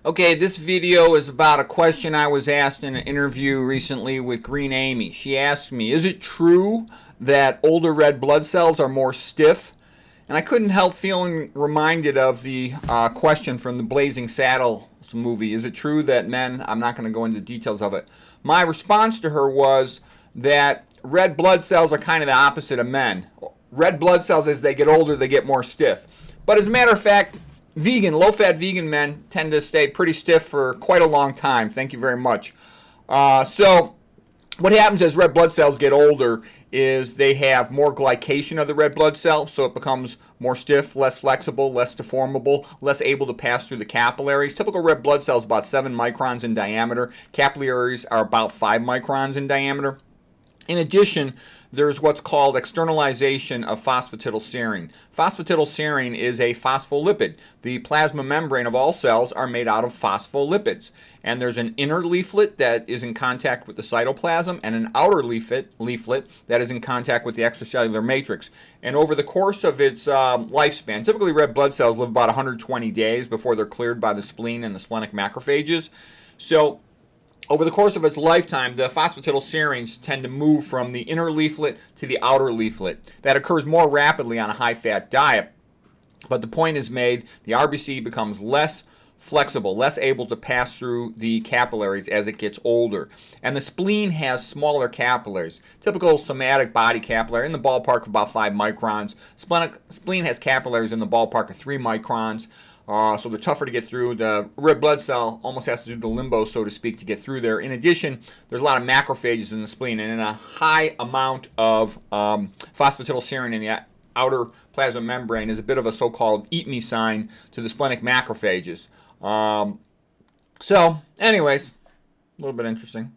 Okay, this video is about a question I was asked in an interview recently with Green Amy. She asked me, is it true that older red blood cells are more stiff? And I couldn't help feeling reminded of the question from the Blazing Saddles movie. Is it true that men, I'm not going to go into the details of it. My response to her was that red blood cells are kind of the opposite of men. Red blood cells, as they get older, they get more stiff. But as a matter of fact, low-fat vegan men tend to stay pretty stiff for quite a long time. Thank you very much. So what happens as red blood cells get older is they have more glycation of the red blood cell, so it becomes more stiff, less flexible, less deformable, less able to pass through the capillaries. Typical red blood cell is about 7 microns in diameter. Capillaries are about 5 microns in diameter. In addition, there's what's called externalization of phosphatidylserine. Phosphatidylserine is a phospholipid. The plasma membrane of all cells are made out of phospholipids. And there's an inner leaflet that is in contact with the cytoplasm and an outer leaflet that is in contact with the extracellular matrix. And over the course of its lifespan, typically red blood cells live about 120 days before they're cleared by the spleen and the splenic macrophages. So over the course of its lifetime, the phosphatidylserines tend to move from the inner leaflet to the outer leaflet. That occurs more rapidly on a high-fat diet. But the point is made, the RBC becomes less flexible, less able to pass through the capillaries as it gets older. And the spleen has smaller capillaries. Typical somatic body capillary in the ballpark of about 5 microns. Spleen has capillaries in the ballpark of 3 microns. So they're tougher to get through. The red blood cell almost has to do the limbo, so to speak, to get through there. In addition, there's a lot of macrophages in the spleen, and in a high amount of phosphatidylserine in the outer plasma membrane is a bit of a so-called eat me sign to the splenic macrophages. So, anyways, a little bit interesting.